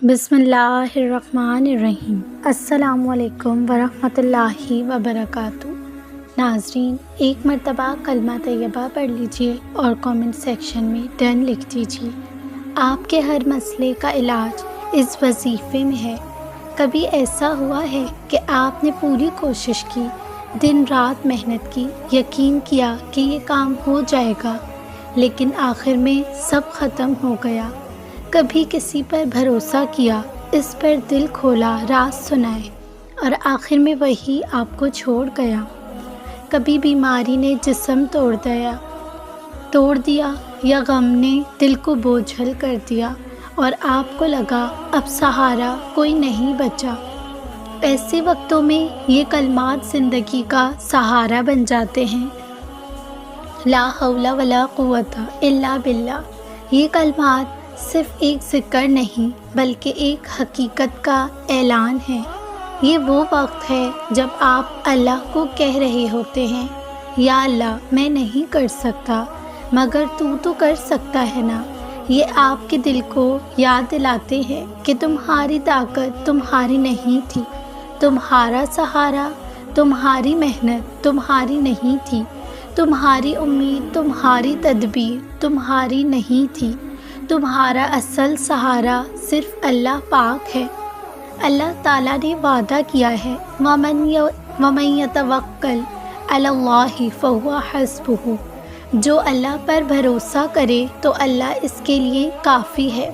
بسم اللہ الرحمن الرحیم۔ السلام علیکم ورحمۃ اللہ وبرکاتہ۔ ناظرین، ایک مرتبہ کلمہ طیبہ پڑھ لیجئے اور کامنٹ سیکشن میں ڈن لکھ دیجئے۔ آپ کے ہر مسئلے کا علاج اس وظیفے میں ہے۔ کبھی ایسا ہوا ہے کہ آپ نے پوری کوشش کی، دن رات محنت کی، یقین کیا کہ یہ کام ہو جائے گا، لیکن آخر میں سب ختم ہو گیا؟ کبھی کسی پر بھروسہ کیا، اس پر دل کھولا، راز سنائے، اور آخر میں وہی آپ کو چھوڑ گیا؟ کبھی بیماری نے جسم توڑ دیا یا غم نے دل کو بوجھل کر دیا اور آپ کو لگا اب سہارا کوئی نہیں بچا؟ ایسے وقتوں میں یہ کلمات زندگی کا سہارا بن جاتے ہیں۔ لا حول ولا قوت الا باللہ۔ یہ کلمات صرف ایک ذکر نہیں بلکہ ایک حقیقت کا اعلان ہے۔ یہ وہ وقت ہے جب آپ اللہ کو کہہ رہے ہوتے ہیں، یا اللہ میں نہیں کر سکتا مگر تو کر سکتا ہے نا۔ یہ آپ کے دل کو یاد دلاتے ہیں کہ تمہاری طاقت تمہاری نہیں تھی، تمہارا سہارا، تمہاری محنت تمہاری نہیں تھی، تمہاری امید، تمہاری تدبیر تمہاری نہیں تھی۔ تمہارا اصل سہارا صرف اللہ پاک ہے۔ اللہ تعالیٰ نے وعدہ کیا ہے، وَمَن يَتَوَکَّلْ عَلَى اللَّهِ فَهُوَ حَسْبُهُ۔ جو اللہ پر بھروسہ کرے تو اللہ اس کے لیے کافی ہے۔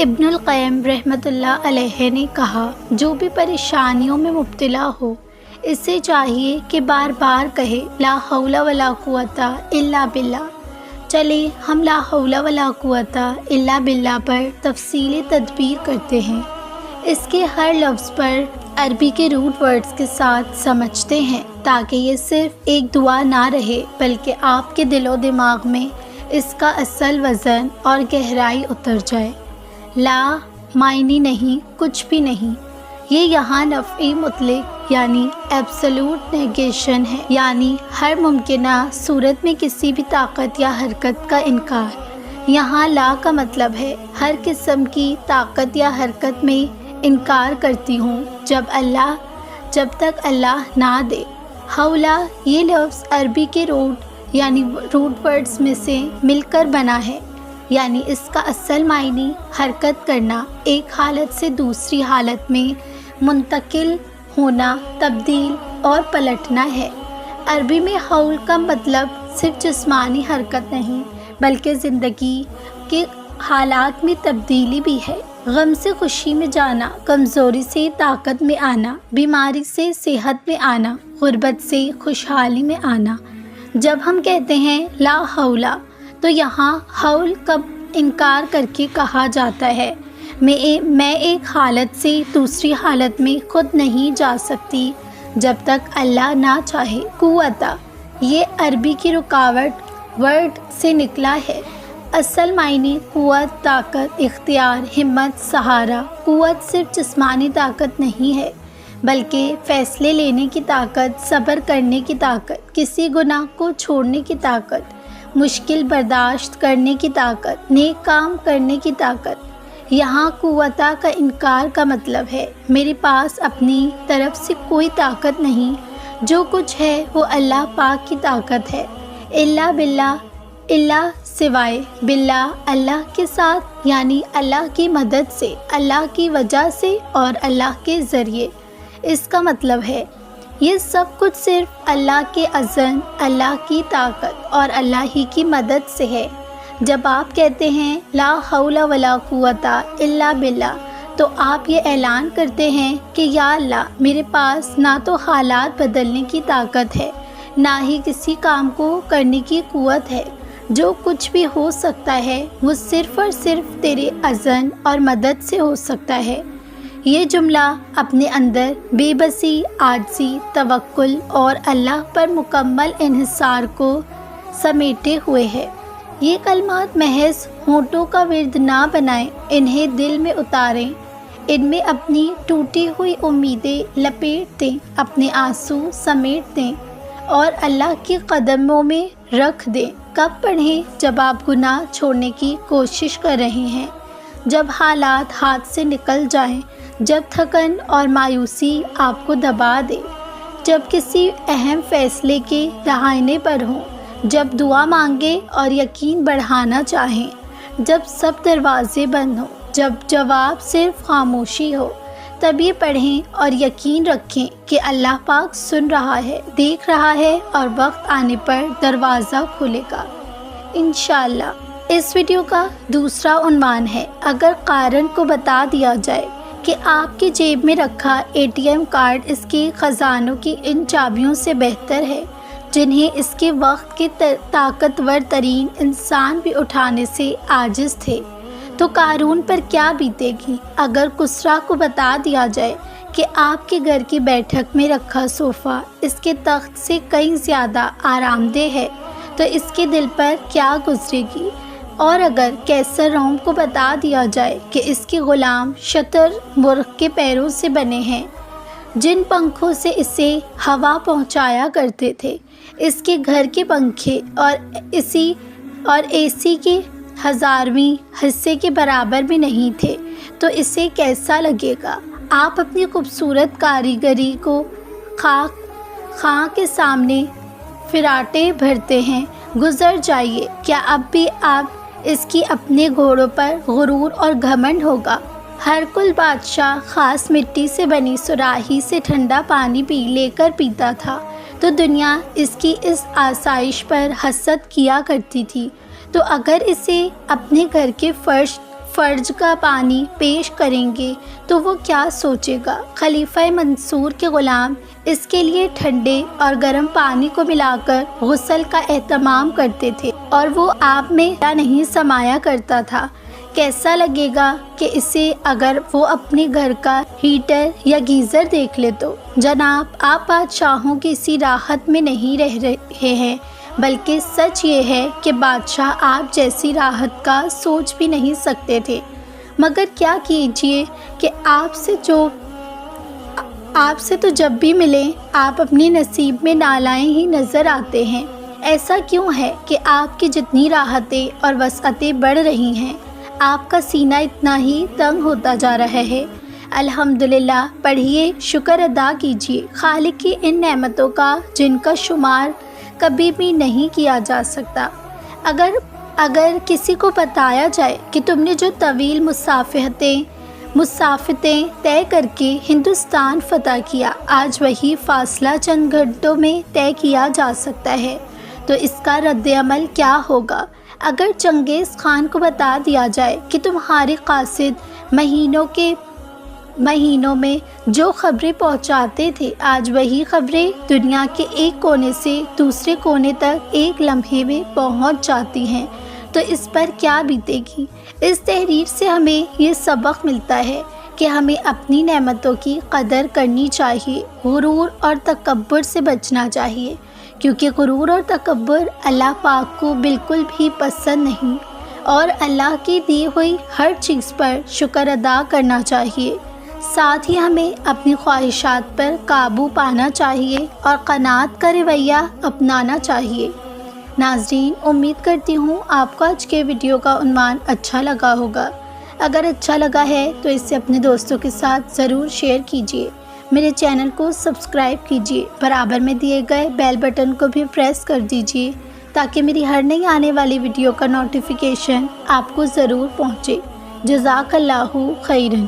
ابن القیم رحمۃ اللہ علیہ نے کہا، جو بھی پریشانیوں میں مبتلا ہو اسے چاہیے کہ بار بار کہے لا حول ولا قوت الا باللہ۔ چلے ہم لا حول ولا قوت الا باللہ پر تفصیلی تدبیر کرتے ہیں۔ اس کے ہر لفظ پر عربی کے روٹ ورڈز کے ساتھ سمجھتے ہیں تاکہ یہ صرف ایک دعا نہ رہے بلکہ آپ کے دل و دماغ میں اس کا اصل وزن اور گہرائی اتر جائے۔ لا معنی نہیں، کچھ بھی نہیں۔ یہ یہاں نفی مطلق یعنی ایبسولوٹ نیگیشن ہے، یعنی ہر ممکنہ صورت میں کسی بھی طاقت یا حرکت کا انکار۔ یہاں لا کا مطلب ہے ہر قسم کی طاقت یا حرکت میں انکار کرتی ہوں جب تک اللہ نہ دے۔ حولا یہ لفظ عربی کے روٹ ورڈز میں سے مل کر بنا ہے، یعنی اس کا اصل معنی حرکت کرنا، ایک حالت سے دوسری حالت میں منتقل ہونا، تبدیل اور پلٹنا ہے۔ عربی میں حول کا مطلب صرف جسمانی حرکت نہیں بلکہ زندگی کے حالات میں تبدیلی بھی ہے۔ غم سے خوشی میں جانا، کمزوری سے طاقت میں آنا، بیماری سے صحت میں آنا، غربت سے خوشحالی میں آنا۔ جب ہم کہتے ہیں لا حولا تو یہاں حول کا انکار کر کے کہا جاتا ہے میں ایک حالت سے دوسری حالت میں خود نہیں جا سکتی جب تک اللہ نہ چاہے۔ قوتا یہ عربی کی رکاوٹ ورڈ سے نکلا ہے۔ اصل معنی قوت، طاقت، اختیار، ہمت، سہارا۔ قوت صرف جسمانی طاقت نہیں ہے بلکہ فیصلے لینے کی طاقت، صبر کرنے کی طاقت، کسی گناہ کو چھوڑنے کی طاقت، مشکل برداشت کرنے کی طاقت، نیک کام کرنے کی طاقت۔ یہاں قوتا کا انکار کا مطلب ہے میرے پاس اپنی طرف سے کوئی طاقت نہیں، جو کچھ ہے وہ اللہ پاک کی طاقت ہے۔ الا باللہ، اللہ سوائے، باللہ اللہ کے ساتھ، یعنی اللہ کی مدد سے، اللہ کی وجہ سے اور اللہ کے ذریعے۔ اس کا مطلب ہے یہ سب کچھ صرف اللہ کے اذن، اللہ کی طاقت اور اللہ ہی کی مدد سے ہے۔ جب آپ کہتے ہیں لا حول ولا قوت الا باللہ تو آپ یہ اعلان کرتے ہیں کہ یا اللہ میرے پاس نہ تو حالات بدلنے کی طاقت ہے، نہ ہی کسی کام کو کرنے کی قوت ہے۔ جو کچھ بھی ہو سکتا ہے وہ صرف اور صرف تیرے اذن اور مدد سے ہو سکتا ہے۔ یہ جملہ اپنے اندر بے بسی، عاجزی، توکل اور اللہ پر مکمل انحصار کو سمیٹے ہوئے ہے۔ یہ کلمات محض ہونٹوں کا ورد نہ بنائیں، انہیں دل میں اتاریں، ان میں اپنی ٹوٹی ہوئی امیدیں لپیٹ دیں، اپنے آنسو سمیٹ دیں اور اللہ کے قدموں میں رکھ دیں۔ کب پڑھیں؟ جب آپ گناہ چھوڑنے کی کوشش کر رہے ہیں، جب حالات ہاتھ سے نکل جائیں، جب تھکن اور مایوسی آپ کو دبا دے، جب کسی اہم فیصلے کے رہائنے پر ہوں، جب دعا مانگے اور یقین بڑھانا چاہیں، جب سب دروازے بند ہوں، جب جواب صرف خاموشی ہو، تب یہ پڑھیں اور یقین رکھیں کہ اللہ پاک سن رہا ہے، دیکھ رہا ہے اور وقت آنے پر دروازہ کھلے گا انشاءاللہ۔ اس ویڈیو کا دوسرا عنوان ہے، اگر قارن کو بتا دیا جائے کہ آپ کی جیب میں رکھا ATM کارڈ اس کے خزانوں کی ان چابیوں سے بہتر ہے جنہیں اس کے وقت کے طاقتور ترین انسان بھی اٹھانے سے عاجز تھے، تو قارون پر کیا بیتے گی؟ اگر کسریٰ کو بتا دیا جائے کہ آپ کے گھر کی بیٹھک میں رکھا صوفہ اس کے تخت سے کئی زیادہ آرام دہ ہے تو اس کے دل پر کیا گزرے گی؟ اور اگر قیصر روم کو بتا دیا جائے کہ اس کے غلام شتر مرغ کے پیروں سے بنے ہیں جن پنکھوں سے اسے ہوا پہنچایا کرتے تھے، اس کے گھر کے پنکھے اور AC کے 1000ویں حصے کے برابر بھی نہیں تھے، تو اسے کیسا لگے گا؟ آپ اپنی خوبصورت کاریگری کو خاں کے سامنے فراٹے بھرتے ہیں، گزر جائیے، کیا اب بھی آپ اس کی اپنے گھوڑوں پر غرور اور گھمنڈ ہوگا؟ ہر کل بادشاہ خاص مٹی سے بنی صراحی سے ٹھنڈا پانی لے کر پیتا تھا، تو دنیا اس کی اس آسائش پر حسد کیا کرتی تھی، تو اگر اسے اپنے گھر کے فرج کا پانی پیش کریں گے تو وہ کیا سوچے گا؟ خلیفہ منصور کے غلام اس کے لیے ٹھنڈے اور گرم پانی کو ملا کر غسل کا اہتمام کرتے تھے اور وہ آپ میں نہیں سمایا کرتا تھا۔ کیسا لگے گا کہ اسے اگر وہ اپنے گھر کا ہیٹر یا گیزر دیکھ لے تو؟ جناب، آپ بادشاہوں کی اسی راحت میں نہیں رہ رہے ہیں، بلکہ سچ یہ ہے کہ بادشاہ آپ جیسی راحت کا سوچ بھی نہیں سکتے تھے، مگر کیا کیجیے کہ آپ سے تو جب بھی ملیں آپ اپنی نصیب میں نالائیں ہی نظر آتے ہیں۔ ایسا کیوں ہے کہ آپ کی جتنی راحتیں اور وسعتیں بڑھ رہی ہیں، آپ کا سینہ اتنا ہی تنگ ہوتا جا رہا ہے؟ الحمدللہ پڑھیے، شکر ادا کیجیے خالق کی ان نعمتوں کا جن کا شمار کبھی بھی نہیں کیا جا سکتا۔ اگر کسی کو بتایا جائے کہ تم نے جو طویل مسافتیں طے کر کے ہندوستان فتح کیا، آج وہی فاصلہ چند گھنٹوں میں طے کیا جا سکتا ہے، تو اس کا رد عمل کیا ہوگا؟ اگر چنگیز خان کو بتا دیا جائے کہ تمہارے قاصد مہینوں میں جو خبریں پہنچاتے تھے، آج وہی خبریں دنیا کے ایک کونے سے دوسرے کونے تک ایک لمحے میں پہنچ جاتی ہیں، تو اس پر کیا بیتے گی؟ اس تحریر سے ہمیں یہ سبق ملتا ہے کہ ہمیں اپنی نعمتوں کی قدر کرنی چاہیے، غرور اور تکبر سے بچنا چاہیے، کیونکہ غرور اور تکبر اللہ پاک کو بالکل بھی پسند نہیں، اور اللہ کی دی ہوئی ہر چیز پر شکر ادا کرنا چاہیے۔ ساتھ ہی ہمیں اپنی خواہشات پر قابو پانا چاہیے اور قناعت کا رویہ اپنانا چاہیے۔ ناظرین، امید کرتی ہوں آپ کو آج کے ویڈیو کا عنوان اچھا لگا ہوگا۔ اگر اچھا لگا ہے تو اسے اپنے دوستوں کے ساتھ ضرور شیئر کیجیے، میرے چینل کو سبسکرائب کیجیے، برابر میں دیے گئے بیل بٹن کو بھی پریس کر دیجیے تاکہ میری ہر نئی آنے والی ویڈیو کا نوٹیفیکیشن آپ کو ضرور پہنچے۔ جزاک اللہ خیرن۔